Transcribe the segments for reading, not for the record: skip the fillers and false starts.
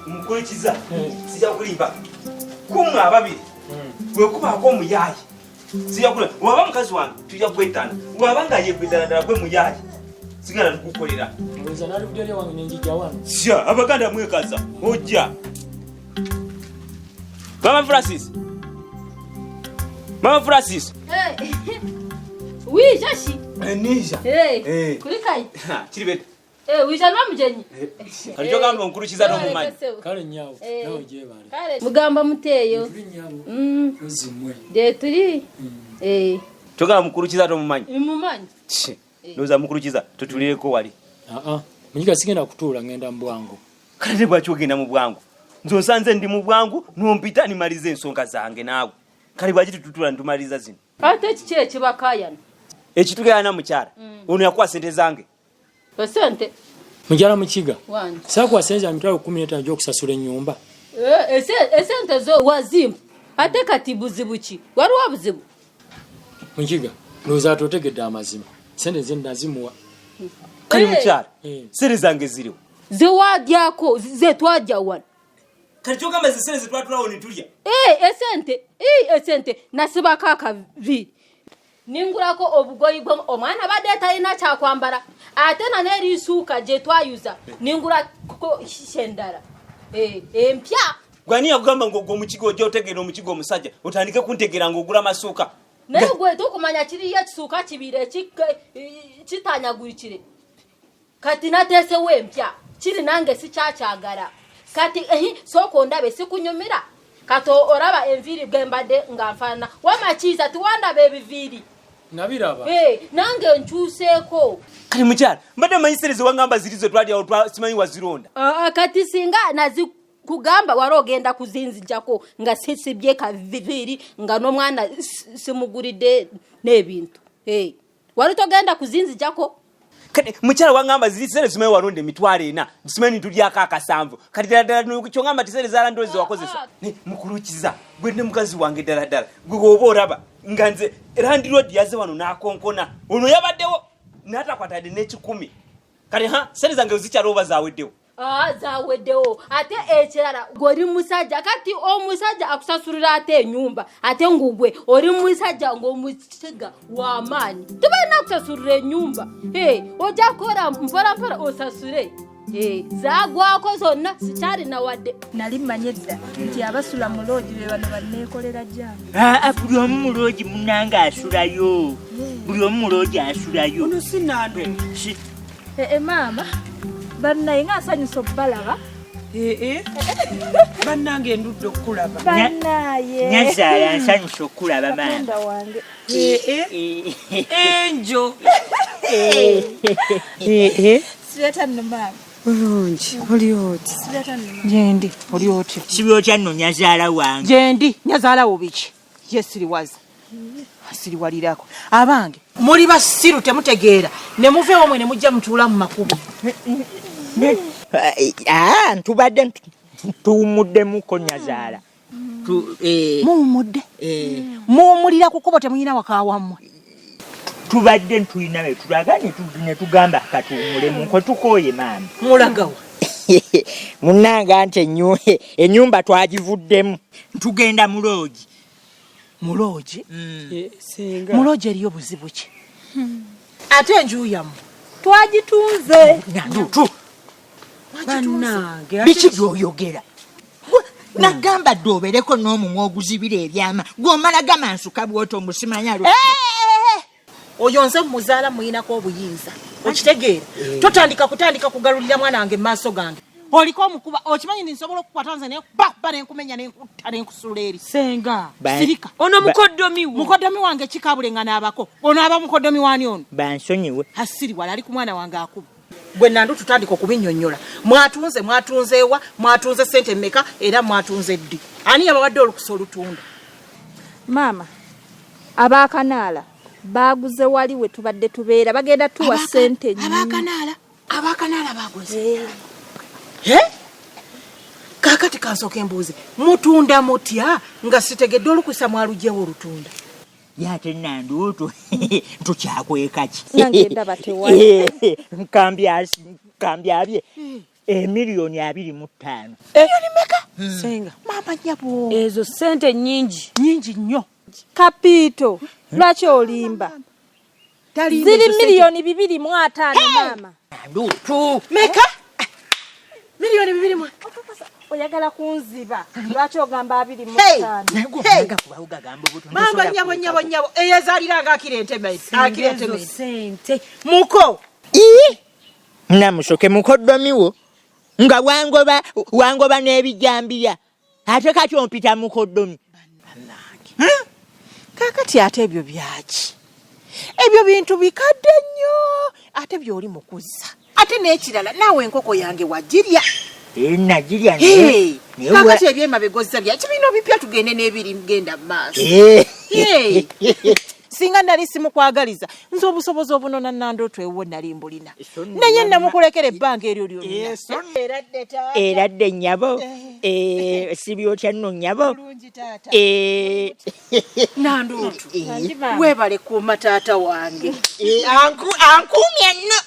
Umukurikiza sijja kulimba kumwe ababiri bwe kubaako omuyaayi sijja kulimba waba mukazi wange tujja kwetana waba nga yekwetana ddala gwe muyaayi sigala tukukolera sya abaganda mwekaza ojja Mama Francis Oui, Jashi. Nija. Kulikai. Kiribedda. Wijana mujenyi. Kalicho gamba nkulukiza no mumanyi. Kale nyawo. Nawe je bale. Kale mugamba muteyo. Uzimwe. De tuli. Choga mukulukiza no mumanyi. Mumanyi. Noza mukulukiza tutulireko wali. Munyiga sigenda kutuula ngenda mu bwangu. Kale bwacho ogenda mu bwangu. Nzonsanze ndi mu bwangu nompita nimalize ensonga zange naawe. Kale bwachi tututula ntumaliza zino. Ate kikye kibakayana. Ekitugayana mukyala. Ono yakuwa sente zange. Sente. Mujala mukiga. Wange. Sakuwa senza mitwalo 15 gy'okusasula ennyumba. Sente zo wazimu. Ate kati buzibu ki? Waliwo buzibu. Mukiga. Looza atotegedde amazima. Sente ze nazimuwa. Kale mukyala. Sente zange ziriwo. Zewadyako zetwajja wano. Kale kyogamba sente zetwatulawo ne tulya. Esente nasibako akavi. Ningurako obugoyi bwo omwana badde talina kyakwambala ate na n'erisuuka gye twayuza ningurako shendala empya gwani yakugamba ngo omukigo ojja otegeera omukigo omusajja otandike kuntegeera ng'ogula amasuuka naye gwe tukumanya kiriyo ekisuuka kibiri kitanyagurikire kati nateesewo empya kiri nange sikyakyagala kati sooka ondabe sikunyumira kati oraba enviiri bwembadde nga nfaanana wamakiiza tiwandaba ebiviiri nabiraba nange nkyuseeko kale mukyala mbadde manyisereze wangamba zirizo twalyawo simanyi wazironda kati singa nazikugamba wali ogenda kuzinzijjako nga sisibye kaviiri nga n'omwana simuguridde n'ebintu wali togenda kuzinzijjako kati mukyala wangamba zirisere simanyi walonda emitwalo 4 simanyi tulyako akasanvu kati ddala kyongamba tisere zaala ndowooza wakozesa mukulukiza gwe ne mukazi wange ddala gwe oba oraba nga nze Land Road yaze wano n'akonkona ono yabaddewo n'atakwatadde n'ekikumi kati sente zange zikyala oba zaaweddewo zaweddewo ate ekirala gw'oli musajja kati omusajja akusasulira ate ennyumba ate ngugwe oli musajja ng'omukiga w'amaanyi tubalina kusasulira ennyumba ojja kukola mpolampola osasule zaagwako zonna sikyalina wadde nali mmanyi edda nti abasula mu loogi be bano banneekolera jangu buli omu mu loogi munnanga asulayo buli omu mu loogi asulayo ono sinando maama bannaye nga asanyusa obbalaba bannange ndudde okukulaba bannaye nyazaala nsanyusa okulaba manda wange enjo sireta nno maama bulungi oli oti sireta nno gyendi oli oti sibyotya nno nyazaala wange gyendi nyazaala wo biki ye siriwaza siriwalirako abange muli basiru temutegeera ne muveewo mwe ne mujja mutuula mu makubo ntubadde tuwumuddemuko nyazaala muwumudde muwumulira ku kkubo temuyina wakawammwe tubadde ntulina be tulaga ne tugamba katuwumulemuko tukooye maama mulagawa munnanga nti ennyumba twagivuddemu tugenda mu loogi muloogi muloogi eriyo buzibu ki ate enju yammwe twagitunze nandutu bannange biki byoyogera nagamba dde obereko n'omumwa oguzibira ebyama gw'omala gamansuka bw'oto omusimanya oyo nze muzaala muyinako obuyinza okitegeera totandika kugalulira mwana wange mu maaso gange oliko omukuba okimanyi ninsobola okukwata nze nekuba nenkumenya nenkutta nenkusula eri senga sirika ono mukoddomi wange kikabule nga naabako ono aba mukoddomi wani ono bansonyiwe hasiri wala ali ku mwana wange akuba gwe nandu tutandika okubinnyonnyola mwatunzeewa mwatunze sente mmeka era mwatunze ddi ani yabawadde olukusa olutunda maama abakanaala baguze wali we tubadde tubeera bagenda tuwa sente nyingi abakanaala baguze kakati kansooka embuuzi mutunda mutya nga sitegedde olukusa mwalugyewo olutunda yate nanduuto tukyakweka ki nange ndaba tewali nkambyabye Miliyoni 25. Miliyoni meka? Senga. Mama nyabo. Ezo sente nyingi. Nyingi nnyo. Kapito. Lwaki olimba? Ziri miliyoni 2.5 mama. Ndutu. Meka? Miliyoni 2.5. Oyagala kunziba. Lwaki ogamba 2.5? Mama nyabo. Eyazaliranga akirente mai. Akirente mai. Sente. Muko. Namusoke mukoddomiwo. Nga wangoba n'ebijambira. Ate kati ompita mukoddomi. Kakati ate ebyo byaki? Ebyo bintu bikadde nnyo. Ate byoli mukuza. Ate n'ekirala naawe enkoko yange wagirya. Nagirya ne. Kakati ebyema bigozza byaki bino bipya tugende n'ebiri genda maaso. Singa nali simukwagaliza nze obusobozi obunona nandooto ewo nali mbulina naye namukulekera ebbanga eryo lyonna eradde nnyabo sibyotya nno nnyabo nandooto weebale kuuma taata wange ankuumye nno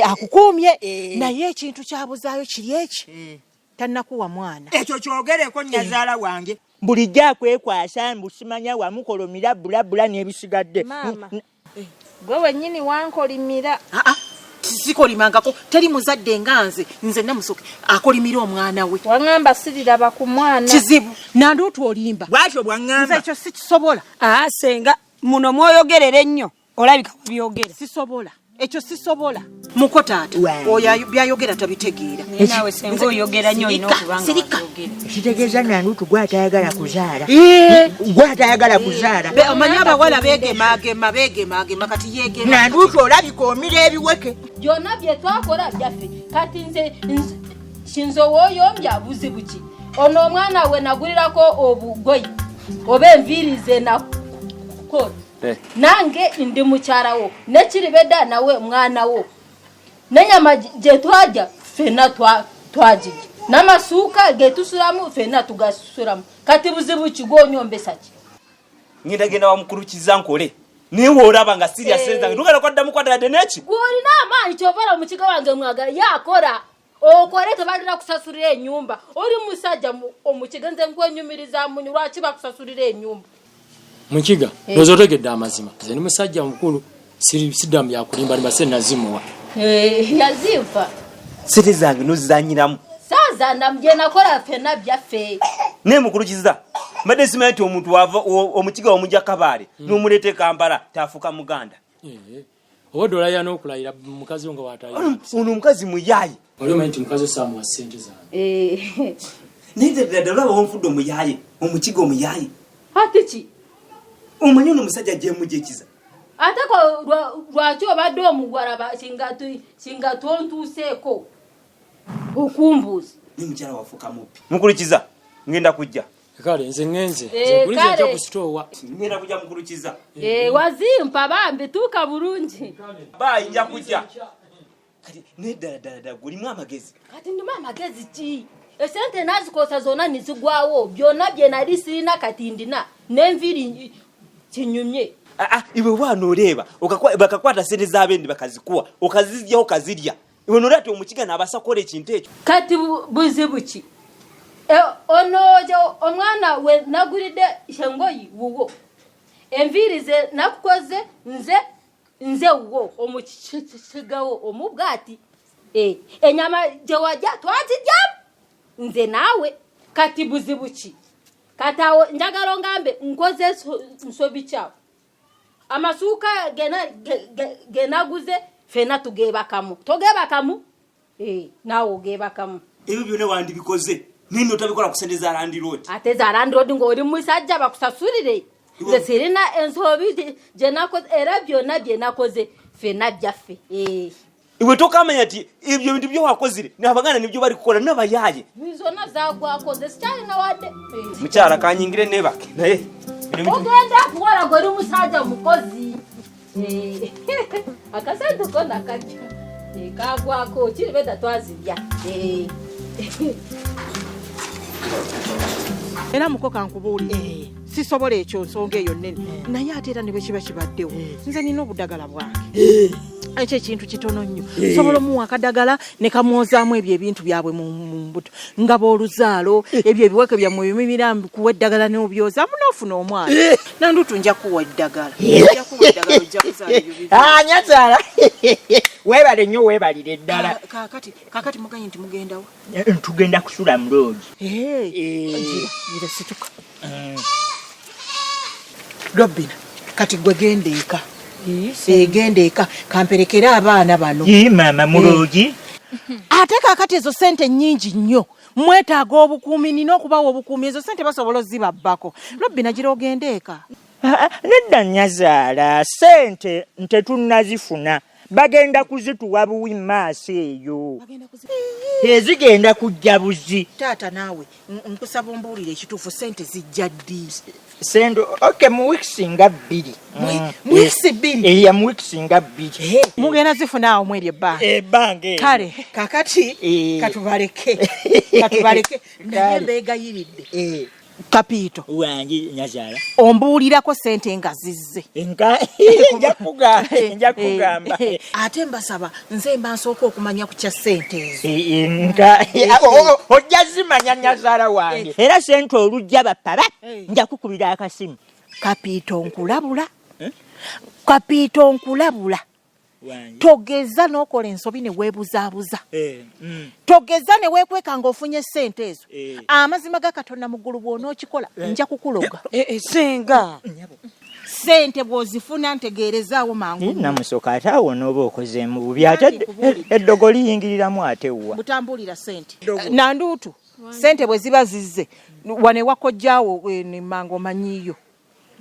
akukuumye naye ekintu kyabuzaayo kiri eki tannakuwa mwana ekyo kyogereko nnyazaala wange bulijjo akwekwasa mbusimanya wamukolomira bulabula n'ebisigadde. Mama, gwe wennyini wankolimira. Sikolimangako teri muzadde nga nze namusoke akolimira omwana we. Wangamba siriraba ku mwana. Kizibu nandooto olimba. Bwatyo bwangamba. Nze ekyo sikisobola. Senga muno mwoyogerere ennyo olabika byogera. Sisobola. Ekyo sisobola. Muko taata. Oyo byayogera tabitegeera. Nawe senga oyogera nnyo ino kubanga oyogera. Kitegeeza Nandooto gw'atayagala kuzaala. Gw'atayagala kuzaala. Omanyi abawala beegema kati yeegema. Nandooto olabika omira ebiweke. Byonna bye twakola byaffe. Kati nze sinzowooyombya buzibu ki. Ono omwana we nagulirako obugoyi oba enviiri nakota. Nange ndi mukyalawo nekiribedda nawe mwana nenyama gye twajja ffenna twagirya n'amasuuka ge tusulamu ffenna tugasulamu kati buzibu kigwonyombesa ki ngenda wamukurukiza nkole niwe olaba nga serious zange tugenda kwaddamu kwadde neki gwolina amaanyi kyovala omukiga wange mwagala yakora okole tebalina kusasulira ennyumba oli musajja omukiga nze nkwenyumiriza munyu lwaki bakusasulira ennyumba Munchiga, lozo tegedde amazima. Nze ni musajja mukulu siddamu yakulimba limase nazimuwa. Yazimpa. Sente zange nozizanyiramu. Saza namje nakola ffenna byaffe. Ne mukulukiza. Mbadde simanyi omuntu wava omukiga omujja Kabale n'omulete Kampala tafuka Muganda. Odola ya n'okulayira mukazi nga watayi. Ono omukazi muyayi. Olema nti mukazi samu wa sente zange. Ninde ddala wonfudde omuyayi, omukiga omuyayi. Hatiki. Omanyi ono musajja gyemujekiza. Ate ko lwaki obadde omugwala singa tontuuseeko okumbuuza. Ni mukyala wafuuka mubbi. Mukulukiza ngenda kujja. Kale nze ngenze. Nze kuliza nja kusitowa. Ngenda kujja mukulukiza. Wazimpa bambi tuuka bulungi. Bayi nja kujja. Kati neddala gulimu amagezi. Kati ndimu amagezi ki? Esente nazikosa zonna nizigwawo byonna bye nali sirina kati ndina n'enviiri kinyumye. Iwe wana oleeba bakakwata sente z'abendi bakazikuwa okazijja okazirya iwe nolati omukiga n'abasakola ekintu ekyo kati buzibu ki onojo omwana we nagulidde engoyi wuwo enviiri ze nakukoze nze wuwo omukigawo omubwati enyama gye wajja twazijja nze naawe kati buzibu ki katawo njagala ngambe nkoze nsobi kyawo amasuuka genaguze fena tugebakamu togebakamu naawe ogebakamu ebyo byonna wandibikoze nini otabikola ku sente za Land Road ate za Land Road ng'oli musajja bakusasulire nze sirina ensobi gye nakoze era byonna bye nakoze fena byaffe iwe tokamanya ati ibyo bintu byo wakozire n'abaganda nibyo bari kukola n'abayaye bizona zagwakoze sikyalina wadde mukyala kanyingire nebake naye ogenda kuwala gweri musajja mukozi akasente kona kajja kagwako kiribedda twazirya era muko kankubuulire sisobola ekyo nsonga eyo nnene naye ate era ne bwe kiba kibaddewo nze nina obudagala bwange ekyo ekintu kitono nnyo sobola omuwa akadagala ne kamwozaamu ebyo ebintu byabwe mu mbuto nga b'oluzaalo ebyo ebiweke byammwe bimimira kuwa eddagala n'obyoza munoofuna omwana nandutu nja kuwa eddagala ojja kuzaala ebyo nyazaala weebale nnyo weebalire eddala kakati muganye nti mugendawo tugenda kusula mu loogi ira situka Robina kati gwe genda eka genda eka kamperekera abaana bano maama mu loogi ate kakati ezo sente nnyingi nnyo mwetaaga obukuumi nina okubawa obukuumi ezo sente basobola ozibabbako Robina gira ogenda eka nedda nyazaala sente ntetunnazifuna bagenda kuzituwa buwi maaso eyo ezigenda kujja buzi taata naawe nkusaba ombuulire ekituufu sente zijja ddi sente mu weeks nga 2 mu weeks 2 mu weeks nga 2 mugenda zifuna awo mweri ebbanga kale kakati katubaleke naye mbeegayiridde Kapito wangi nyazaala ombuulirako sente nga zizze nja kugamba ate mbasaba nze mba nsooka okumanya ku kya sente ezo ojja zimanya nyazaala wange era sente olujja bapapa nja kukubira akasimu Kapito nkulabula togeza n'okola ensobi ne weebuzaabuza togeza ne weekweka ng'ofunye sente ezo amazima ga Katonda mu ggulu bw'onookikola nja kukuloga senga sente bw'ozifuna ntegeerezaawo mangu namusoka ate awo n'oba okozeemu bubi ate eddogo liyingiriramu ate wa butambulira sente nanduutu sente bwe ziba zizze wane wakojjaawo nemanga omanyiyo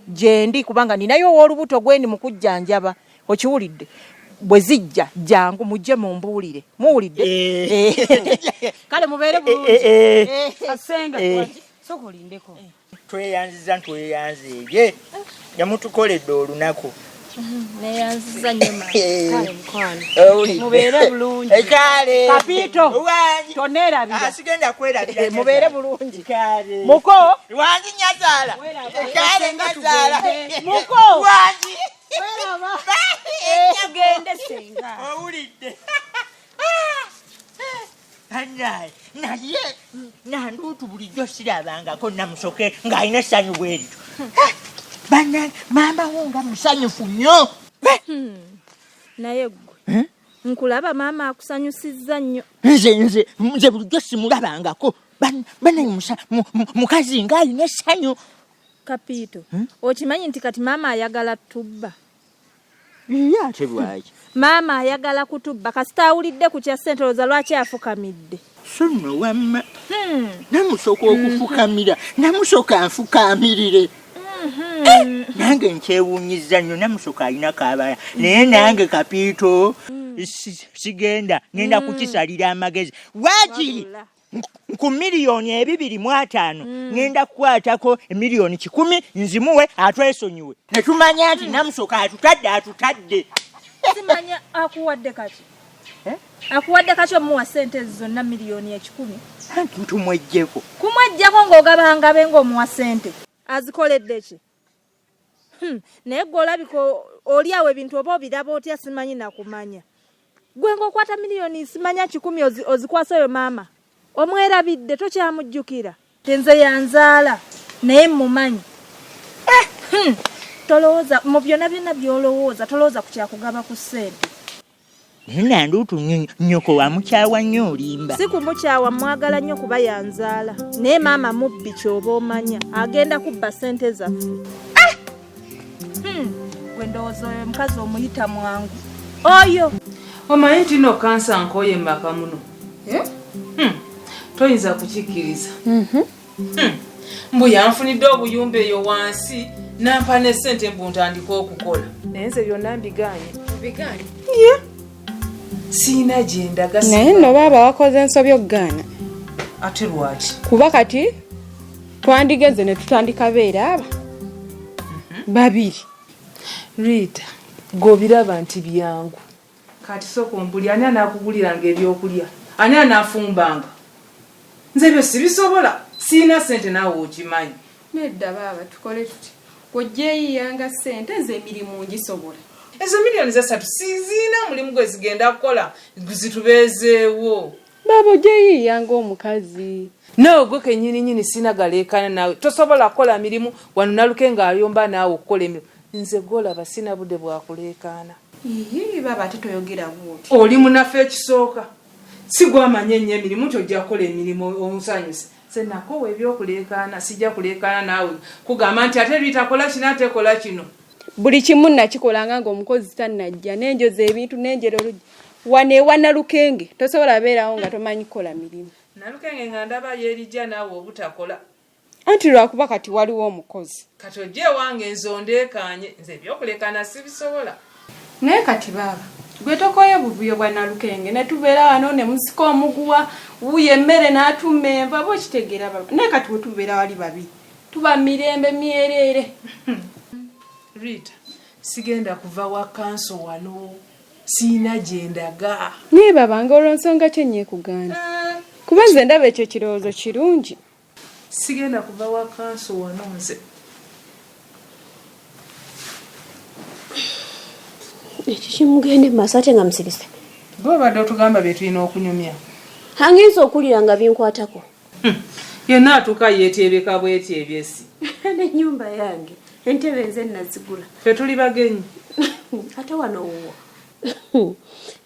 gye ndi kubanga ninayo ow'olubuto gwendi mu kujjanjaba okiwulidde bwe zijja jangu mujje mumbuulire muwulidde kale mubeere bulungi asenga sokolindeko tweyanziye yamutukoledde olunaku neyanziza nnyo kale mukwano mubeere bulungi kale Kapito toneerabira sigenda kwerabira mubeere bulungi kale muko wangi nyazaala kale nyazaala muko wangi gende senga owulidde naye nanduutu bulijjo sirabangako namusoke ng'alina essanyu bwerito maama wo nga musanyufu nnyo naye gwe nkulaba maama akusanyusizza nnyo nze bulijjo simulabangako banaye mukazi ng'alina essanyu Kapito okimanyi nti kati maama ayagala tubba ate lwaki maama ayagala kutubba kasita awulidde ku kya sente olowooza lwaki afukamidde so nno wamma namusoka okufukamira namusoka nfukamirire nange nkyewuunyiza nnyo namusoka alina kaabala naye nange Kapito sigenda ngenda kukisalira amagezi waakiri ku miliyoni 250 ngenda kukwatako miliyoni 10 nzimuwe atwesonyiwe ne tumanya nti namusoka atutadde simanya akuwadde kati akuwadde kati omuwa sente zonna miliyoni 10 tumwejjeko kumwejjako ng'ogabanga be ng'omuwa sente azikoledde ki naye gwe olabika oli awo ebintu oba obiraba otya simanyi nakumanya gwe ng'okwata miliyoni simanya 10 ozikwasa oyo maama omwerabidde tokyamujjukira tenze yanzaala naye mumanyi tolowooza mu byonna byonna by'olowooza tolowooza ku kyakugaba ku ssente nanduutu nnyoko wamukyawa nnyo olimba si kumukyawa mwagala nnyo kuba yanzaala naye maama mubbi ky'oba omanya agenda kubba ssente zaffe gwe ndowooza oyo omukazi omuyita mwangu oyo omanyi nti no kansa nkooye maka muno toyinza kukikkiriza mbu yanfunidde obuyumba eyo wansi nampa ne ssente mbu ntandika okukola naye nze byonna mbiganye siina gyendaga naye nno baaba wakoze ensobi okugaana ate lwaki kuba kati twandigeze ne tutandika beera aba babiri Rita gobiraba nti byangu kati soko mbuli ani anakuguliranga ebyokulya ani anafumbanga nze byo sibisobola siina sente naawe okimanyi Nedda baba tukole tuti. Kojjeeyiyanga ssente nze emirimu ngisobola. Ezo milioni za 3 sizina mulimu gwe zigenda kukola zitubeezeewo. Baba ojjeeyiyanga omukazi. No gwe kenyini sina galeekana nawe tosobola kukola mirimu wano Nalukenga ayomba naawe okukola emirimu. Nze golaba sina budde bwakuleekaana. Baba ate toyogera bwoti. Oli munaffe ekisooka si gwamanya ennyo emirimu tojja kukola emirimu omusanyusa. Se nakowa ebyokuleekaana sijja kuleekaana naawe kugamba nti ate bitakola kino ate kola kino. Buli kimu nakikolanga ng'omukozi tannajja nenjoza ebintu nenjera oluggi. Wane ewa Nalukenge tosobola beerawo nga tomanyi kukola mirimu. Nalukenge nga ndaba yeerijja naawe obutakola. Anti lwakuba kati waliwo omukozi. Kati ojje wange nzondeekaanye nze ebyokuleekaana sibisobola. Naye kati baba gwe tokoye buvuyo bwa Nalukenge ne tubeera wano ne musika omuguwa wuye emmere n'atuma enva bw'okitegeera baba. Naye kati bwe tubeera wali babi tuba mirembe myerere. Rita sigenda kuva wa kanso wano siina gye ndaga. Naye baba ng'olw'ensonga kye nyeekuganda kuba nze ndaba ekyo kirowoozo kirungi. Sigenda kuva wa kanso wano nze. Ekimugende maaso ate nga musirise. Gwe obadde otugamba bye tulina okunyumya. Hangenza okulira nga binkwatako. Yenna atuuka yeeteebeka bweteebyesi. N'ennyumba yange entebe nze nazigula. Ffe tuli bagenyi. Ate wano wuwo.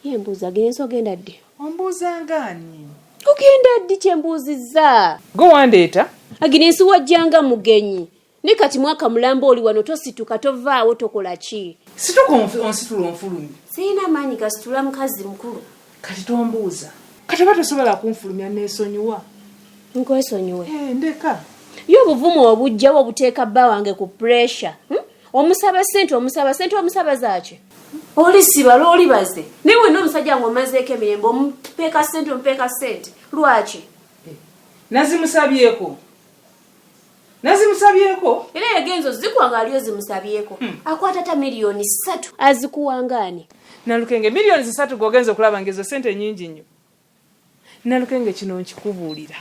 Ye mbuuza genza ogenda ddi? Ombuuza ngaani? Ogenda ddi kye mbuuzizza? Gwe wandeeta? Aginensi wajjanga mugenyi. Ne kati mwaka mulamba oli wano tosituka tovaawo tokola ki? Situka onsitula onfulumya. Sirina maanyi gasitula mukazi mukulu. Kati tombuuza. Kati oba tosobola kunfulumya neesonyiwa. Nkwesonyiwe. Ndeka. Yo obuvumu obujjawo obuteeka bba wange ku pressure. Omusaba ssente omusaba zaaki? Oli sibala oli baze. Niwe n'omusajja ng'omazeeko emirembe omupeeka ssente. Lwaki? Nazimusabyeko. Era yagenzo zikuwanga aliyo zimusabyeko. Akwata ta miliyoni 3 azikuwangaani. Nalukenge miliyoni 3 gogenza okulaba ngezo ssente nnyingi nnyo. Nalukenge kino nkikubuulira.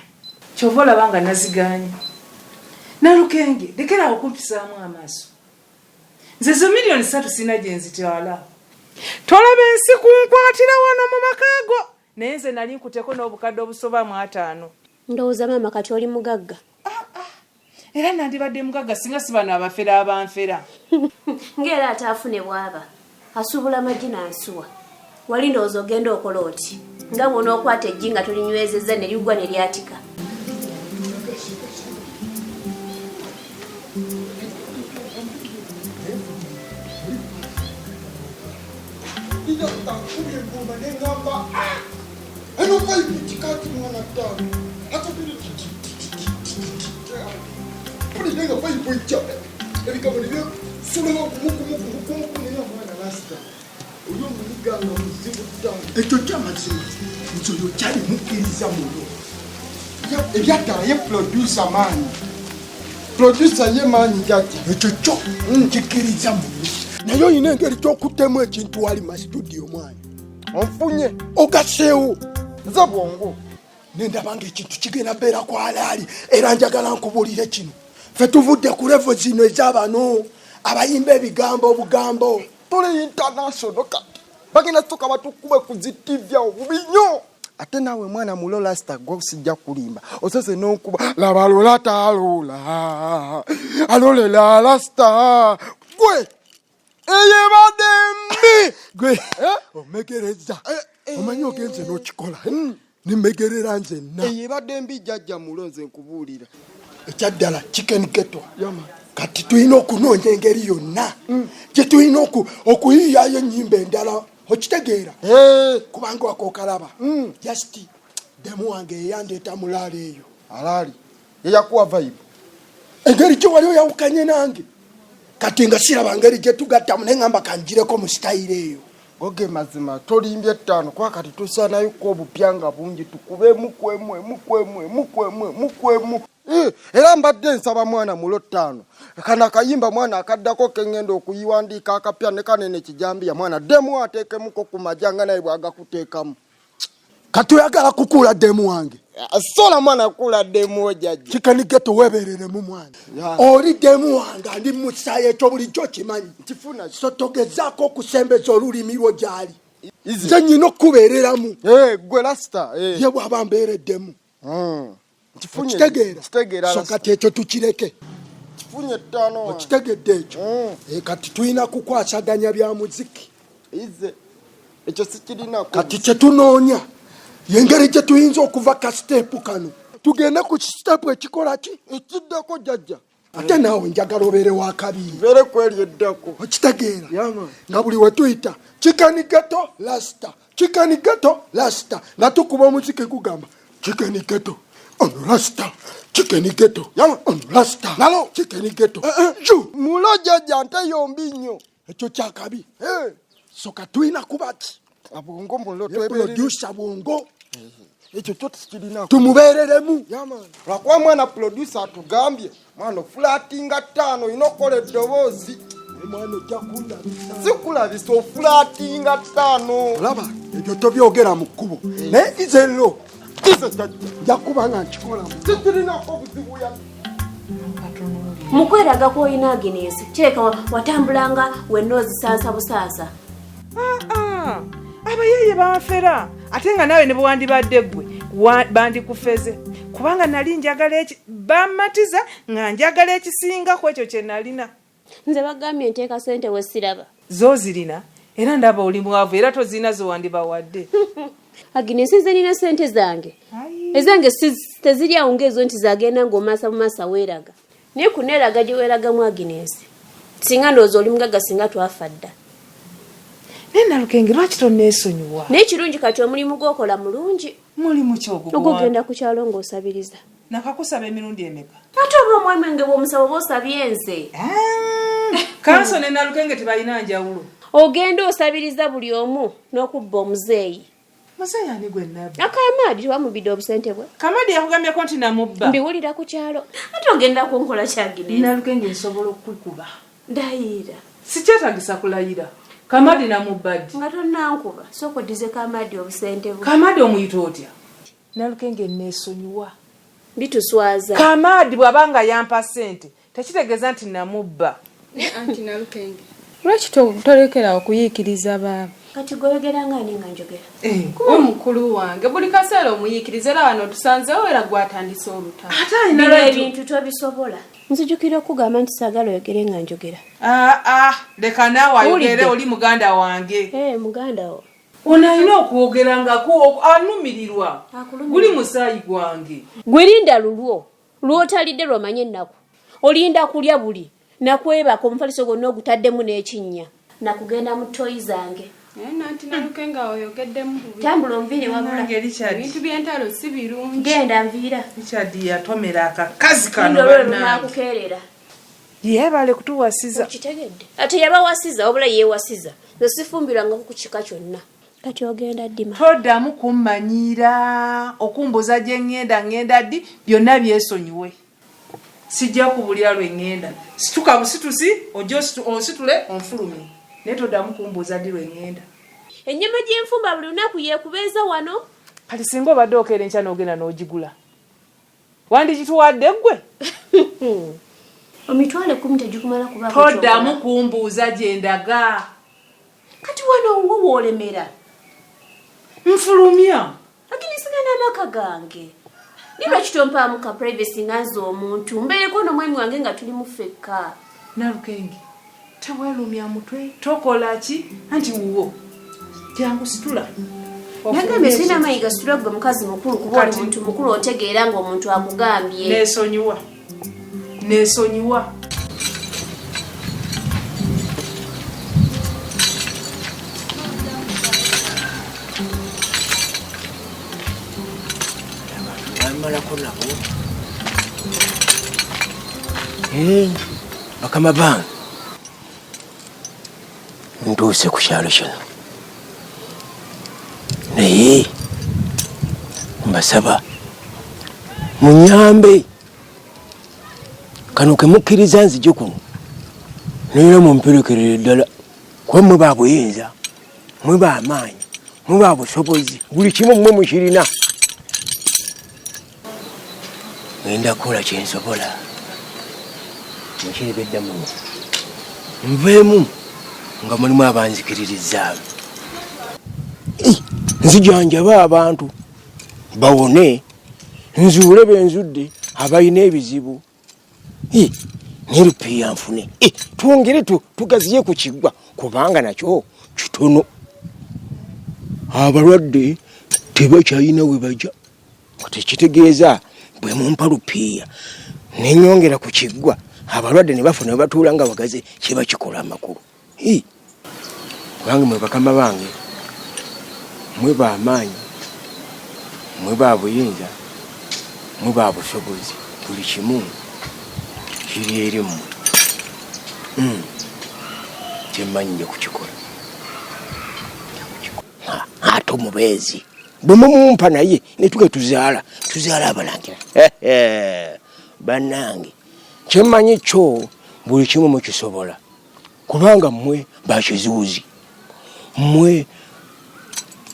Kyova olaba nga naziganye. Nalukenge lekera okumpisaamu amaaso. Nze zo miliyoni 3 sina gye nzitwala. Tolaba ensi kunkwatira wano mu makaago. Naye nze nali nkuteko n'obukadde obusoba mu 5. Ndowooza maama kati oli mugagga. Era nandibadde mugagga singa si bano abafera abanfera. Ng'era ataafune bw'aba. Asuubula amagi n'ansuwa. Wali ndowooza ogenda okola oti. Nga bw'onookwata eggi nga tolinywezezza ne ligwa ne lyatika. Ekyo kyamazima nti oyo kyali mukkiriza muno ebyaddala ye producer maanyi ye maanyi jajja ekyo kyo nkikkiriza muno naye oyina engeri kyokuttemu ekintu wali mu studio mwanyi onfunye ogaseewo nze bwongo nendaba ng'ekintu kigenda beera kwalaali era njagala nkubuulire kino ffe tuvudde ku levo zino ez'abano abayimba obugambo tuli international kati bagenda soka batukube ku zitivya obubi nnyo ate naawe mwana mulo lasta gwe sijja kulimba osose n'okuba laba lola talola alolela lasta gwe eyebadde mbi gwe omegereza omanyi ogenze n'okikola nimegerera nzenna eyebadde mbi jjajja mulo nze nkubuulira ekyaddala chicken ketwa kati tulina okunoonya engeri yonna gye tulina okuyiyayo ennyimba endala okitegeera kubanga wakookalaba just demu wange eyandeeta mulaala eyo alaali yeyakuwa vibe engeri gye wali oyawukanye nange kati nga siraba ngeri gye tugattamu naye ngamba kanjireko mu sitayiro eyo goge mazima tolimbye 5 kwa kati tusaanayoko obupyanga bungi tukube mukwemu era mbadde nsaba mwana mulo 5 kana kayimba mwana akaddako kengenda okuyiwandiika akapya ne kanene kijambiya mwana demu ateekemuko ku majanga naye bwagakuteekamu Katuyagala kukula demu wange. Sola mwana kula demu jaji. Kikanigeto weberere mu mwana. Oli demu wange ndi musaye ekyo bulijjo kimanyi. Tifuna sotogezaako okusembeza olulimi lwo gyali. Nze nyina okubeereramu. Gwe rasta. Ye bw'aba mbeereddemu. Okitegeera. So kati ekyo tukireke. Kifunye ttaano. Okitegedde ekyo. Kati tulina kukwasaganya bya muziki. Ekyo sikirinako. Kati kye tunoonya yengeri gye tuyinza okuva ka siteepu kano tugende ku kisiteepu ekikola ki ekiddako jjajja. Ate naawe njagala obeere wa kabiri. Beere kweri eddako. Okitegeera nga buli we tuyita kikanigeto lasita nga tukuba omuziki gugamba kikanigeto ono lasita kikanigeto ono lasita nalo kikanigeto mulo jjajja nte yombi nnyo. Ekyo kyakabi. Soka tulina kubaki abongo mulo producer bongo. Ekyo kyo tukirinako. Tumubeereremu. Lwakuba mwana producer atugambye mwana ofulatinga ttaano olina okukola eddoboozi. Mwana ojja kundabisa. Sikulabisa ofulatinga ttaano. Olaba ebyo tobyogera mu kkubo naye ize llo nja kuba nga nkikolamu. Sikirinako obuzibu ya mukweraga kw'olina Aginesi kireka watambulanga wenna ozisaasa busaasa. Abayeye banfera ate nga nawe ne bwandibadde ggwe bandikufeze kubanga nali njagala bamatiza nga njagala ekisinga ku ekyo kye nalina. Nze bagambye nteeka ssente we siraba. Zo zirina era ndaba oli mwavu era tozirina zo wandibawadde. Aginesi nze nina ssente zange. Ezange teziri awo ng'ezo nti zagenda ng'omaasa mu maasa weeraga. Naye kuneeraga gye weeragamu Aginesi. Singa ndowooza oli mugagga singa twafa dda. Nena Lukenge lwaki tonneesonyiwa? Naye kirungi kati omulimu gw'okola mulungi. Mulimu ki ogwo? Ogwogenda ku kyalo ng'osabiriza. Nakakusaba emirundi emeka? Ate oba omwemenge bw'omusaba oba osabye nze. Kanso ne Nalukenge tebalina njawulo. Ogenda osabiriza buli omu n'okubba omuzeeyi. Muzeeyi ani gwe nnabbi? Akamadi tewamubidde obusente bwe. Kamadi yakugambye nti namubba. Mbiwulira ku kyalo. Ate ogenda kunkola kyagire. Nalukenge nsobola okukuba. Ndayira. Sikyetagisa kulayira. Kamadi namubbaddi. Nga tonnankuba sooka oddize Kamadi obusente bwe. Kamadi omuyita otya? Nalukenge nneesonyiwa. Bituswaza. Kamadi bw'abanga yampa ssente tekitegeeza nti namubba. Anti Nalukenge lwaki tolekera okuyiikiriza baaba? Kati goyogera nga ani nga njogera? Kuba mukulu wange buli kaseera omuyiikiriza era wano tusanzeewo era gwatandise olutalo. Ate alina ebintu tobisobola. Nzijukira okugamba nti saagala oyogere nga njogera. Leka naawe ayogere oli muganda wange. Muganda wo. Ono alina okwogera nga anumirirwa. Guli musaayi gwange. Gwerinda lulwo. Lwotalidde lwomanye ennaku. Olinda kulya buli. Nakwebaka omufaliso gonna ogutaddemu n'ekinnya. Nakugenda mu toyi zange. Nanti Nalukenge oyogeddemu bubi. Tambula onviire wabula. Ebintu by'entalo si birungi. Genda nviira. Richard yatomera akakazi kano bannange. Yeebale kutuwasiza. Kitegedde. Ate yabawasiza wabula yeewasiza. Nze sifumbirwanga ku kika kyonna. Kati ogenda ddima. Toddamu kummanyira okumbuza gye ngenda ddi byonna byesonyiwe. Sijja kubulira lwe ngenda. Situka busitusi ositule onfulumi. Naye toddamu kumbuuza ddi lwe ngenda. Ennyama gy'enfumba buli lunaku yeekubeeza wano. Kati singa obadde okeera enkya n'ogenda n'ogigula. Wandikituwadde ggwe? Omitwale 10 tegikumala kuba. Toddamu kumbuuza gye ndaga. Kati wano ngo woolemera. Nfulumya. Aginesiga n'amaka gange. Nibula kitompaamu ka privacy nga nze omuntu. Mbeereko n'omwami wange nga tuli mu ffekka. Nalukenge. Tewelumya mutwe. Tokola ki? Anti wuwo. Jangu situla. Nagambye sirina mayiga situla gwe mukazi mukulu kuba oli muntu mukulu otegeera ng'omuntu akugambye. Neesonyiwa. Malako nabo. Bakama bange. Ntuuse ku kyalo kino. Naye mbasaba munyambe kano ke mukkiriza nzije kuno naye mumperekerere ddala kuba mwe babuyinza mwe bamaanyi muba busobozi buli kimu mmwe mukirina ngenda kukola kyensobola mukiribedda muno nveemu nga mulimu abanzikiririza nzijanjaba abantu bawone nzuule benzudde abalina ebizibu nerupiya nfune twongere tugaziye ku kiggwa kubanga nakyo kitono abalwadde tebakyalina we bajja tekitegeeza bwe mumpa lupiya nenyongera ku kiggwa abalwadde ne bafuna we batuula nga bagaze kiba kikola amakulu kubanga mwe bakama bange mwe bamaanyi mwe babuyinza mwe babusobozi buli kimu kiri eri mmwe kyemanyire kukikola ate omubeezi bwe mumumpa naye netuge tuzaala abalangira bannange kyemmanyi kyo buli kimu mukisobola kubanga mmwe bakizuuzi mmwe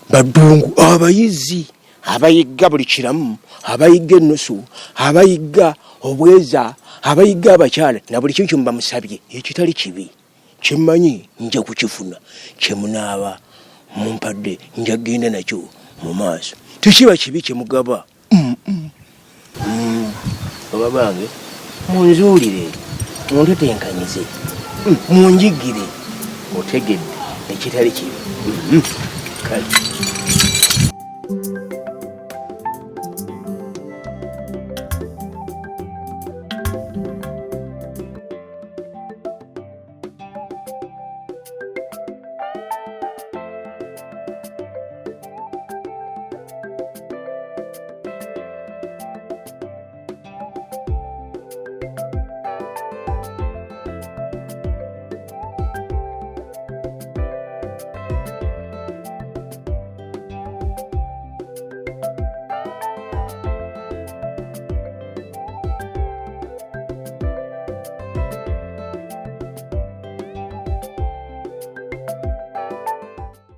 badungu abayizi abayigga buli kiramu abayigga ennusu abayigga obweza abayigga abakyala na buli kimu kyemba musabye ekitali kibi kyemmanyi nja kukifuna kyemunaaba mumpadde nja genda nakyo mu maaso tekiba kibi kyemugaba oba bange munzuulire muntetenkanyize munjigire otegedde ekitali kibi kale